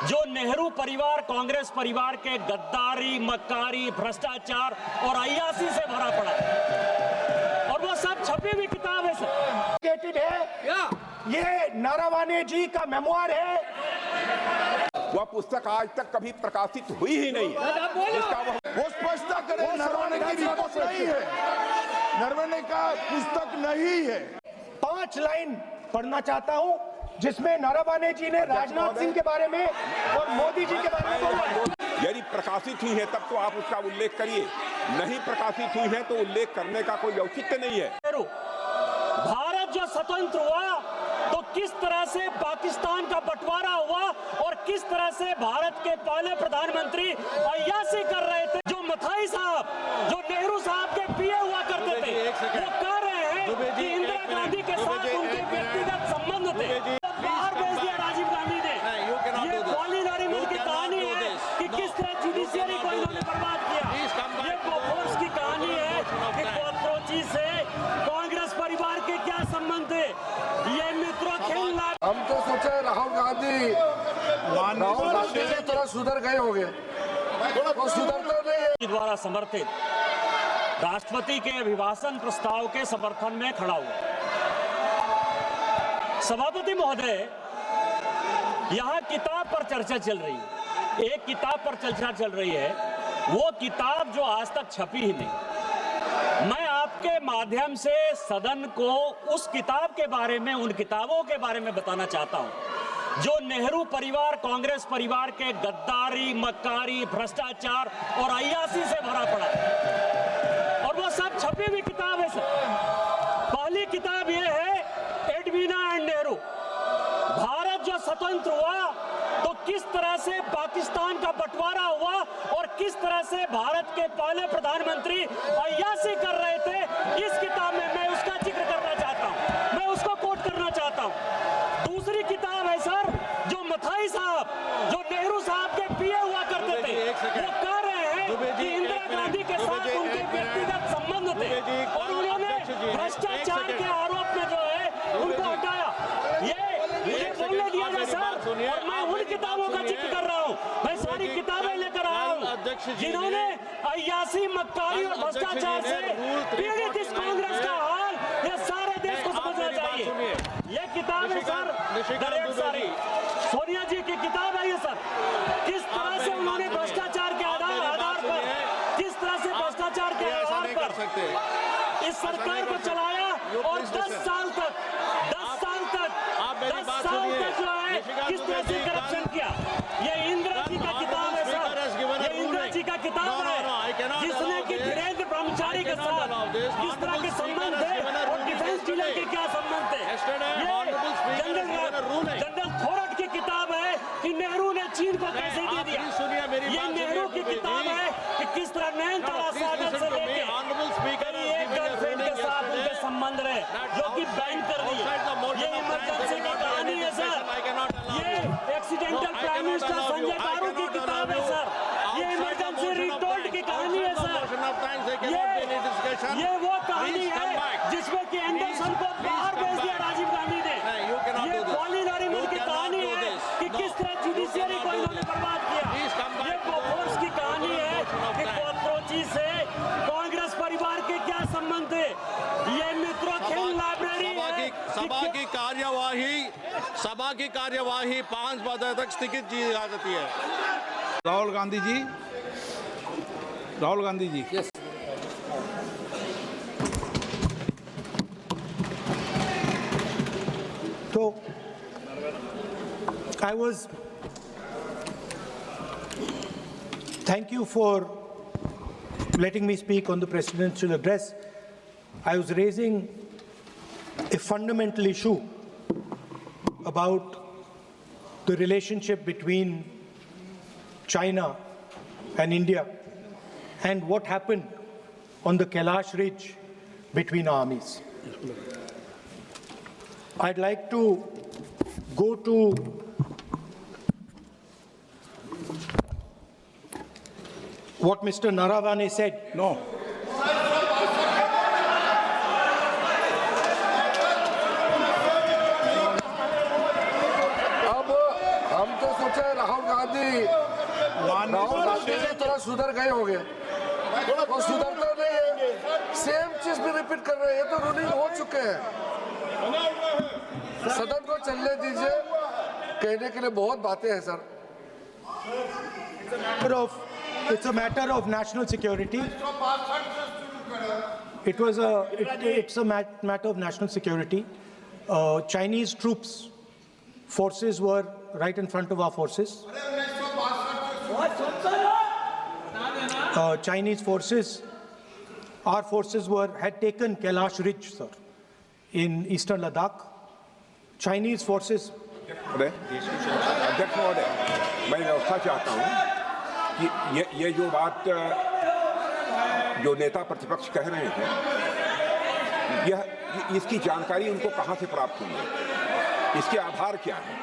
जो नेहरू परिवार कांग्रेस परिवार के गद्दारी, मक्कारी, भ्रष्टाचार और अय्यासी से भरा पड़ा है और वो सब छपी हुई किताब है सर। ये नारावाने जी का मेमोयर है। वह पुस्तक आज तक कभी प्रकाशित हुई ही नहीं है। वो स्पष्ट करें, नरवणे की रिपोर्ट नहीं है, नरवणे का पुस्तक नहीं है। 5 लाइन पढ़ना चाहता हूं जिसमें नारावाने जी ने राजनाथ सिंह के बारे में और मोदी जी के बारे में बोला है। यदि प्रकाशित हुई है तब तो आप उसका उल्लेख करिए, नहीं प्रकाशित हुई है तो उल्लेख करने का कोई औचित्य नहीं है। भारत जो स्वतंत्र हुआ तो किस तरह से पाकिस्तान का बंटवारा हुआ और किस तरह से भारत के पहले प्रधानमंत्री अय्यासी कर रहे थे। जो मथाई साहब, जो नेहरू साहब के पीए हुआ करते थे, वो कह रहे हैं कि इंदिरा गांधी के साथ उनके व्यक्तिगत संबंध थे। बाहर भेज दिया राजीव गांधी ने। ये कॉलिन नरीमन की कहानी है कि किस तरह जुडिशियरी को इन्होंने बर्बाद किया। ये बोफोर्स की कहानी है कि कॉकरोची से कांग्रेस परिवार के क्या संबंध थे। ये मित्रों खेल। हम तो सोचे राहुल गांधी थोड़ा सुधर गए होंगे, वो सुधरते नहीं है। द्वारा समर्थित राष्ट्रपति के अभिभाषण प्रस्ताव के समर्थन में खड़ा हुआ। सभापति महोदय, यहाँ किताब पर चर्चा चल रही है, एक किताब पर चर्चा चल रही है, वो किताब जो आज तक छपी ही नहीं। मैं आपके माध्यम से सदन को उस किताब के बारे में, उन किताबों के बारे में बताना चाहता हूं जो नेहरू परिवार कांग्रेस परिवार के गद्दारी, मक्कारी, भ्रष्टाचार और अय्यासी से भरा पड़ा है और वो सब छपी हुई किताब है सर। पहली किताब ये है एडवीना एंड नेहरू। भारत जो स्वतंत्र हुआ तो किस तरह से पाकिस्तान का बंटवारा हुआ और किस तरह से भारत के पहले प्रधानमंत्री अय्यासी कर रहे थे। इस किताब में मैं उसका जिक्र करना चाहता हूं, मैं उसको कोट करना चाहता हूं। दूसरी किताब है सर जो मथाई साहब, जो नेहरू साहब के पीए हुआ करते थे, वो कह रहे हैं कि इंदिरा गांधी के साथ उनके व्यक्तिगत संबंध थे और उन्होंने भ्रष्टाचार के आरोप में जो है उनको हटाया। ये बोलने दिया जाए सर, और मैं उन किताबों का जिक्र कर रहा हूँ, मैं सारी किताबें लेकर आया हूँ जिन्होंने अय्यासी, मक्कारी और भ्रष्टाचार से पीड़ित इस कांग्रेस का हाल ये सारे देश को समझना चाहिए। ये किताब है सर, डायरेक्ट सारी सोनिया जी की किताब है ये सर। किस तरह से उन्होंने भ्रष्टाचार के आधार पर, किस तरह से भ्रष्टाचार के आधार पर इस सरकार को चलाया और 10 साल तक जो है किस तरह से करप्शन किया। ये इंदिरा जी का किताब है सर, ये इंदिरा जी का किताब है जिसने कि धीरेन्द्र ब्रह्मचारी के साथ किस तरह के संबंध थे और डिफेंस डीलर के क्या संबंध थे। ये जनरल थोरट की किताब है कि नेहरू ने चीन को कैसे दे दिया। ये नेहरू की किताब है कि किस तरह नैनतारा सागर से लेके एक गर्लफ्रेंड के साथ उनके संबंध रहे जो कि बैन कर दिए। ये इमरजेंसी की कहानी है सर। ये एक्सीडेंटल प्राइम मिनिस्टर संजय गारू की किताब है सर। ये इमरजेंसी रिटोल्ड की कहानी है सर। ये वो कहानी है जिसमें कि एंडरसन को बाहर भेज दिया राजीव गांधी ने। ये कॉलिन नरीमन की कहानी है कि किस तरह जुडिशियरी को इन्होंने बर्बाद किया। ये बोफोर्स की कहानी है कि कॉकरोची से कांग्रेस परिवार के क्या संबंध थे। ये मित्रों खेल लाइब्रेरी सभा की कार्यवाही 5 बजे तक स्थगित की जा सकती है। Rahul Gandhi ji yes. So thank you for letting me speak on the presidential address. I was raising a fundamental issue about the relationship between China and India and what happened on the Kailash Ridge between armies. I'd like to go to what Mr. Naravane said. No. अब हम तो सोचे राहुल गांधी थोड़ा सुधर गए होंगे, वो सुधरते नहीं है, सेम चीज भी रिपीट कर रहे हैं। ये तो रूलिंग हो चुके हैं। सदन को चलने दीजिए, कहने के लिए बहुत बातें हैं sir. It's a matter of national security. It's a matter of national security. Chinese forces were right in front of our forces. Chinese forces, our forces had taken Kailash Ridge, sir, in eastern Ladakh. Chinese forces. अध्यक्ष महोदय, मैं व्यवस्था चाहता हूं कि ये जो बात जो नेता प्रतिपक्ष कह रहे हैं, यह इसकी जानकारी उनको कहां से प्राप्त हुई है, इसके आधार क्या है,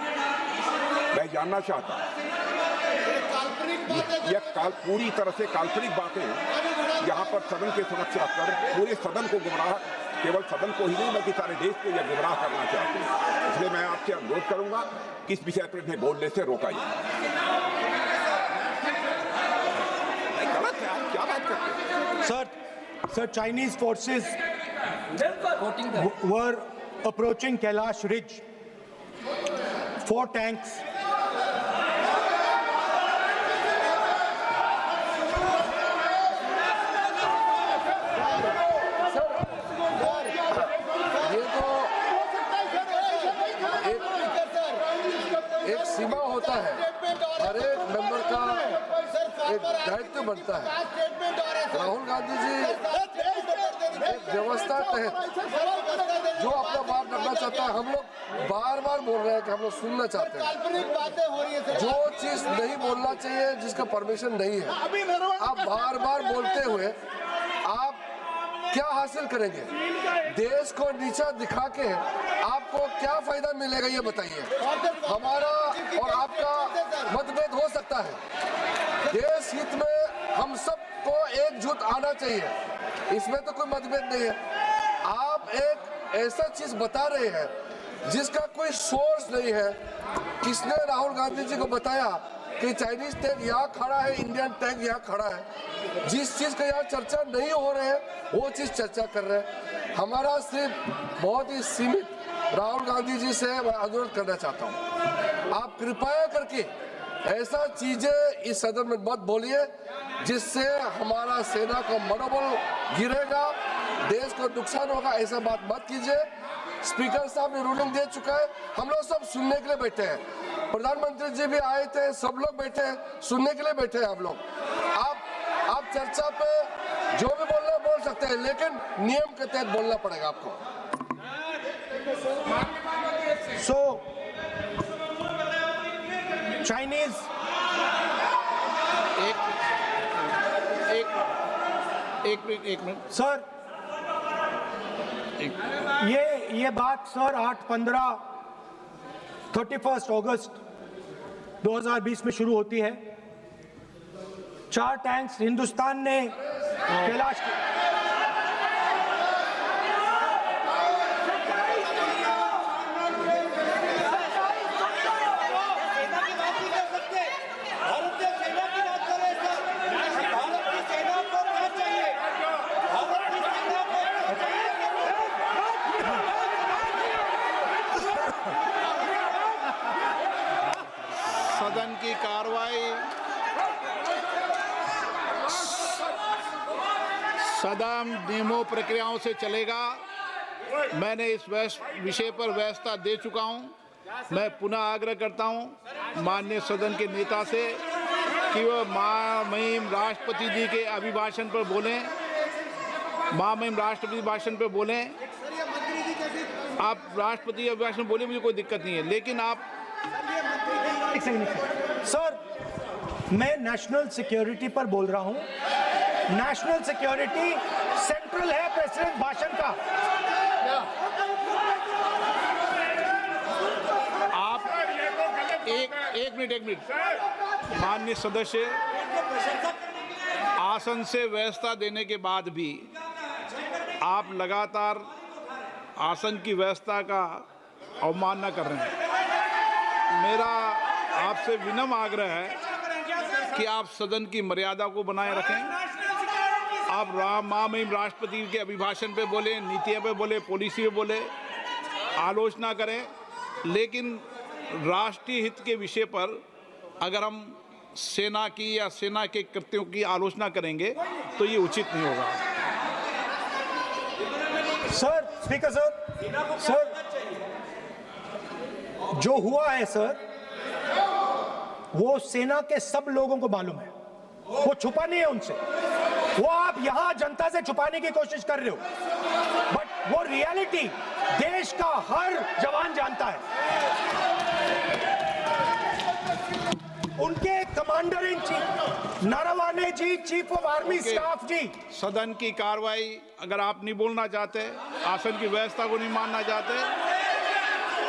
मैं जानना चाहता हूं। यह पूरी तरह से काल्पनिक बातें यहाँ पर सदन के समक्ष रखकर पूरे सदन को गुमराह, केवल सदन को ही नहीं बल्कि सारे देश को यह गुमराह करना चाहते हैं। इसलिए मैं आपसे अनुरोध करूंगा कि इस विषय पर इन्हें बोलने से रोका जाए। गलत है, आप क्या बात करते हैं? Sir, Chinese forces were approaching Kailash Ridge. 4 tanks. एक सीमा होता है, हर एक मेंबर का एक दायित्व बनता है। राहुल गांधी जी एक व्यवस्था तहत जो अपना बात रखना चाहता है, हम लोग बार बार बोल रहे हैं कि हम लोग सुनना चाहते हैं। जो चीज नहीं बोलना चाहिए, जिसका परमिशन नहीं है, आप बार बार बोलते हुए आप क्या हासिल करेंगे? देश को नीचा दिखा के आपको क्या फायदा मिलेगा, ये बताइए। हमारा और आपका मतभेद हो सकता है, देश हित में हम सबको एकजुट आना चाहिए, इसमें तो कोई मतभेद नहीं है। आप एक ऐसा चीज बता रहे हैं जिसका कोई सोर्स नहीं है। किसने राहुल गांधी जी को बताया कि चाइनीज टैंक यहाँ खड़ा है, इंडियन टैंक यहाँ खड़ा है? जिस चीज का यहाँ चर्चा नहीं हो रहे है वो चीज चर्चा कर रहे हैं। हमारा सिर्फ बहुत ही सीमित राहुल गांधी जी से मैं अनुरोध करना चाहता हूँ, आप कृपया करके ऐसा चीजें इस सदन में मत बोलिए जिससे हमारा सेना का मनोबल गिरेगा, देश को नुकसान होगा। ऐसा बात मत कीजिए। स्पीकर साहब ने रूलिंग दे चुका है, हम लोग सब सुनने के लिए बैठे हैं। प्रधानमंत्री जी भी आए थे, सब लोग बैठे हैं, सुनने के लिए बैठे हैं हम लोग। आप चर्चा पे जो भी बोलना है बोल सकते हैं, लेकिन नियम के तहत बोलना पड़ेगा आपको। So, Chinese एक मिनट सर, ये बात सर 31 अगस्त 2020 में शुरू होती है। 4 टैंक्स हिंदुस्तान ने कैलाश सदन की कार्रवाई सदन नियमों प्रक्रियाओं से चलेगा। मैंने इस विषय पर व्यवस्था दे चुका हूं। मैं पुनः आग्रह करता हूं माननीय सदन के नेता से कि वह महामहिम राष्ट्रपति जी के अभिभाषण पर बोलें, महामहिम राष्ट्रपति भाषण पर बोलें। आप राष्ट्रपति अभिभाषण बोले, मुझे कोई दिक्कत नहीं है, लेकिन आप सर, मैं नेशनल सिक्योरिटी पर बोल रहा हूं। नेशनल सिक्योरिटी सेंट्रल है प्रेसिडेंट भाषण का। आप एक मिनट माननीय सदस्य, आसन से व्यवस्था देने के बाद भी आप लगातार आसन की व्यवस्था का अवमानना कर रहे हैं। मेरा आपसे विनम्र आग्रह है कि आप सदन की मर्यादा को बनाए रखें। आप महामहिम राष्ट्रपति के अभिभाषण पे बोले, नीतियों पे बोले, पॉलिसी पे बोले, आलोचना करें, लेकिन राष्ट्रीय हित के विषय पर अगर हम सेना की या सेना के कृत्यों की आलोचना करेंगे तो ये उचित नहीं होगा। सर, स्पीकर सर, जो हुआ है सर, वो सेना के सब लोगों को मालूम है, वो छुपा नहीं है उनसे। वो आप यहां जनता से छुपाने की कोशिश कर रहे हो, बट वो रियलिटी देश का हर जवान जानता है। उनके commander in chief Naravane ji, chief of army staff ji. सदन की कार्रवाई अगर आप नहीं बोलना चाहते, आसन की व्यवस्था को नहीं मानना चाहते,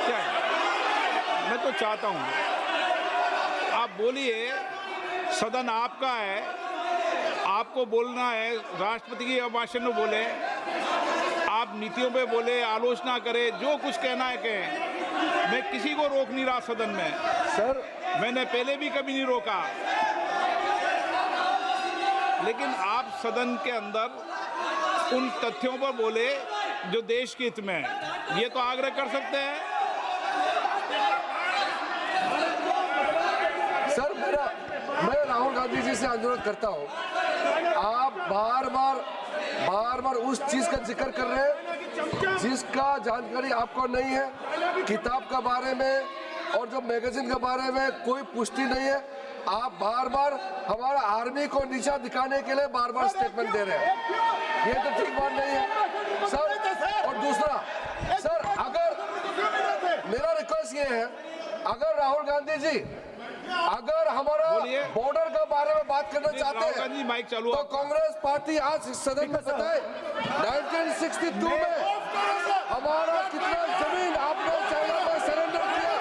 क्या है? मैं तो चाहता हूं आप बोलिए, सदन आपका है, आपको बोलना है। राष्ट्रपति के अभिभाषण में बोले, आप नीतियों पे बोले, आलोचना करें, जो कुछ कहना है कहें। मैं किसी को रोक नहीं रहा सदन में सर, मैंने पहले भी कभी नहीं रोका, लेकिन आप सदन के अंदर उन तथ्यों पर बोले जो देश के हित में है, ये तो आग्रह कर सकते हैं। सर, मैं राहुल गांधी जी से अनुरोध करता हूं, आप बार बार उस चीज का जिक्र कर रहे हैं जिसका जानकारी आपको नहीं है। किताब के बारे में और जो मैगजीन के बारे में कोई पुष्टि नहीं है। आप बार हमारा आर्मी को नीचा दिखाने के लिए बार स्टेटमेंट दे रहे हैं, ये तो ठीक बात नहीं है सर। और दूसरा सर, अगर मेरा रिक्वेस्ट ये है, अगर राहुल गांधी जी अगर हमारा बॉर्डर के बारे में बात करना चाहते हैं तो कांग्रेस पार्टी आज सदन में बताए 1962 में हमारा कितना जमीन आपने चाइना में सरेंडर किया,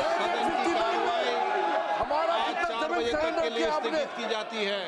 1959 में हमारा कितना जमीन सरेंडर किया आपने की जाती है।